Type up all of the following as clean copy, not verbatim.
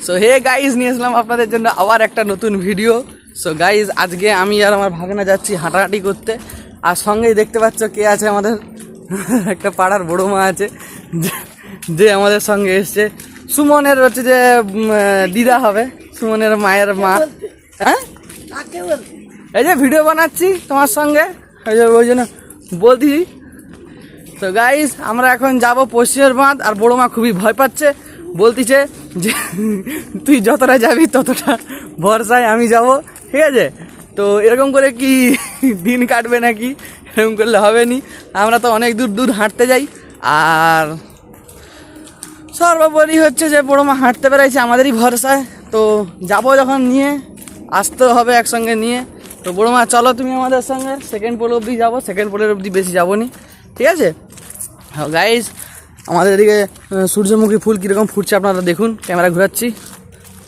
So hey guys নিয়ে আসলাম আপনাদের জন্য আবার একটা নতুন ভিডিও। সো গাইজ আজকে আমি আর আমার ভাগনা যাচ্ছি হাঁটাহাঁটি করতে, আর সঙ্গেই দেখতে পাচ্ছ কে আছে আমাদের একটা পাড়ার বড়ো মা আছে যে আমাদের সঙ্গে এসছে। সুমনের হচ্ছে যে দিদা হবে, সুমনের মায়ের মা। হ্যাঁ এই যে ভিডিও বানাচ্ছি তোমার সঙ্গে, ওই জন্য বলছি। তো গাইজ আমরা এখন যাব পশ্চিমের বাঁধ, আর বড়ো মা খুবই ভয় পাচ্ছে, বলতিছে যে তুই যতটা যাবি ততটা ভরসায় আমি যাব, ঠিক আছে? তো এরকম করে কি দিন কাটবে নাকি? এরকম করলে হবে নি, আমরা তো অনেক দূর দূর হাঁটতে যাই। আর সর্বোপরি হচ্ছে যে বড়ো মা হাঁটতে পেরেছে আমাদেরই ভরসায়, তো যাবো যখন নিয়ে আসতে হবে একসঙ্গে নিয়ে। তো বড়ো মা চলো তুমি আমাদের সঙ্গে, সেকেন্ড পোল অবধি যাবো, সেকেন্ড পোলের অবধি বেশি যাবো নি, ঠিক আছে? হ্যাঁ গাইজ আমাদের এদিকে সূর্যমুখী ফুল কীরকম ফুটছে আপনারা দেখুন, ক্যামেরা ঘোরাচ্ছি,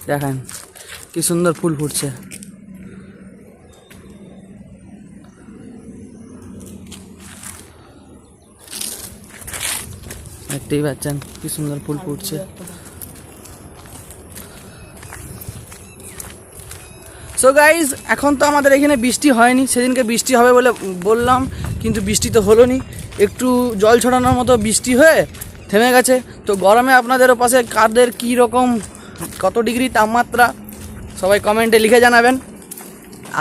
দেখেন কি সুন্দর ফুল ফুটছে। দেখতেই পাচ্ছেন কি সুন্দর ফুল ফুটছে। সো গাইজ এখন তো আমাদের এখানে বৃষ্টি হয়নি, সেদিনকে বৃষ্টি হবে বলে বললাম, কিন্তু বৃষ্টি তো হলো নি, একটু জল ছড়ানোর মতো বৃষ্টি হয়ে থেমে গেছে। তো গরমে আপনাদের পাশে কাদের কী রকম কত ডিগ্রি তাপমাত্রা সবাই কমেন্টে লিখে জানাবেন।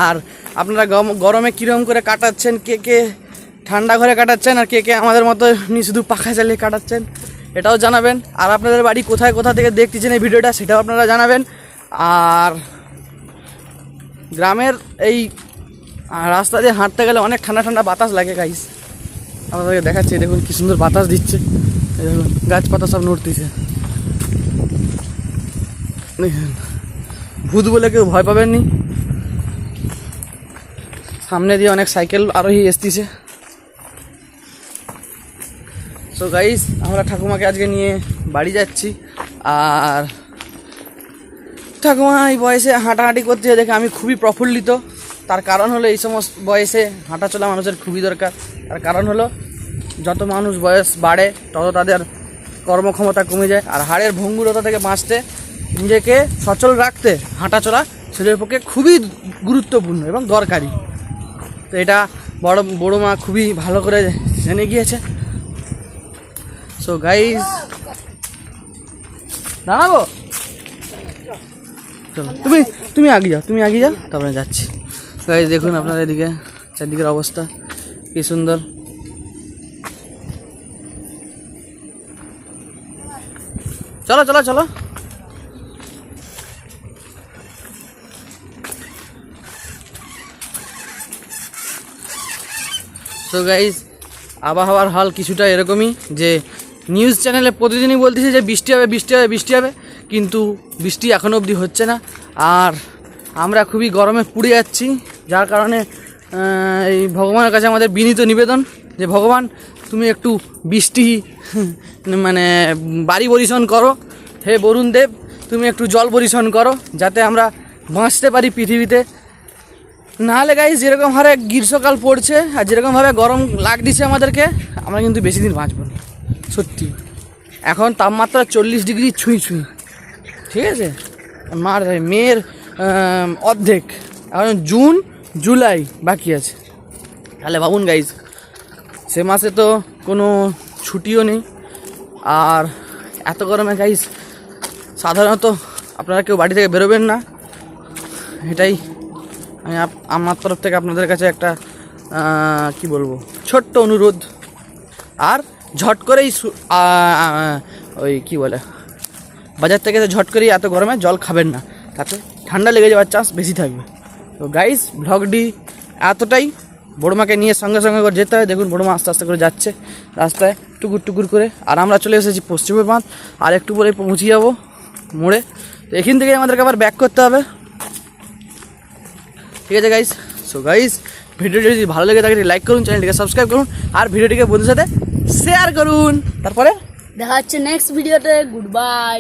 আর আপনারা গরমে কীরকম করে কাটাচ্ছেন, কে কে ঠান্ডা ঘরে কাটাচ্ছেন, আর কে কে আমাদের মতো শুধু পাখা চালিয়ে কাটাচ্ছেন এটাও জানাবেন। আর আপনাদের বাড়ি কোথায় কোথা থেকে দেখতেছেন এই ভিডিওটা সেটাও আপনারা জানাবেন। আর গ্রামের এই রাস্তা দিয়ে হাঁটতে গেলে অনেক ঠান্ডা ঠান্ডা বাতাস লাগে গাইস, আপনাদেরকে দেখাচ্ছি, দেখুন কি সুন্দর বাতাস দিচ্ছে, দেখুন গাছপাতা সব নড়তেছে। ভূত বলে কেউ ভয় পাবেন নি, সামনে দিয়ে অনেক সাইকেল আরোহী এসতেছে। সো গাইস আমরা ঠাকুমাকে আজকে নিয়ে বাড়ি যাচ্ছি, আর ঠাকুমা এই বয়সে হাঁটাহাঁটি করতে দেখে আমি খুবই প্রফুল্লিত। তার কারণ হলো এই সমস্ত বয়সে হাঁটাচলা মানুষের খুবই দরকার। তার কারণ হলো যত মানুষ বয়স বাড়ে তত তাদের কর্মক্ষমতা কমে যায়, আর হাড়ের ভঙ্গুরতা থেকে বাঁচতে, নিজেকে সচল রাখতে হাঁটাচলা শরীরের পক্ষে খুবই গুরুত্বপূর্ণ এবং দরকারি। তো এটা বড়ো মা খুবই ভালো করে জেনে গিয়েছে। সো গাইস দাঁড়াবো, চলো তুমি আগে যাও তারপরে যাচ্ছি। গাইস দেখুন আপনাদের এদিকে চারদিকের অবস্থা কি সুন্দর। চলো চলো চলো। সো গাইস আবহাওয়ার হাল কিছুটা এরকমই, যে নিউজ চ্যানেলে প্রতিদিনই বলতেছে যে বৃষ্টি হবে বৃষ্টি হবে বৃষ্টি হবে, কিন্তু বৃষ্টি এখনও অবধি হচ্ছে না। আর আমরা খুবই গরমে পুড়ে যাচ্ছি, যার কারণে এই ভগবানের কাছে আমাদের বিনীত নিবেদন যে ভগবান তুমি একটু বৃষ্টি মানে বাড়ি বরিশন করো, হে বরুণ দেব তুমি একটু জল বরিশন করো, যাতে আমরা বাঁচতে পারি পৃথিবীতে। নাহলে গাইস যেরকম হারে গ্রীষ্মকাল পড়ছে আর যেরকমভাবে গরম লাগছে আমাদেরকে, আমরা কিন্তু বেশি দিন বাঁচব না সত্যি। এখন তাপমাত্রা 40 ডিগ্রি ছুঁই, ঠিক আছে? মেয়ের অর্ধেক, এখন জুন জুলাই বাকি আছে, তাহলে ভাবুন গাইজ সে মাসে তো কোনো ছুটিও নেই। আর এত গরমে গাইজ সাধারণত আপনারা কেউ বাড়ি থেকে বেরোবেন না, এটাই আমি আমার তরফ থেকে আপনাদের কাছে একটা কি বলবো ছোট্ট অনুরোধ। আর ঝট করেই ওই কি বলে বাজার থেকে ঝট করেই এত গরমে জল খাবেন না, তাতে ঠান্ডা লেগে যাওয়ার চান্স বেশি থাকবে। তো গাইস ভ্লগটি এতটাই, বড়ো মাকে নিয়ে সঙ্গে সঙ্গে করে যেতে হয়। দেখুন বড়ো মা আস্তে আস্তে করে যাচ্ছে রাস্তায় টুকুর টুকুর করে, আর আমরা চলে এসেছি পশ্চিমের বাঁধ, আর একটু পরে পৌঁছে যাবো মোড়ে। তো এখান থেকে আমাদেরকে আবার ব্যাক করতে হবে, ঠিক আছে গাইস? সো গাইস ভিডিওটি যদি ভালো লেগে থাকে লাইক করুন, চ্যানেলটিকে সাবস্ক্রাইব করুন, আর ভিডিওটিকে বন্ধুদের সাথে শেয়ার করুন। তারপরে দেখা হচ্ছে নেক্সট ভিডিওতে। Good bye.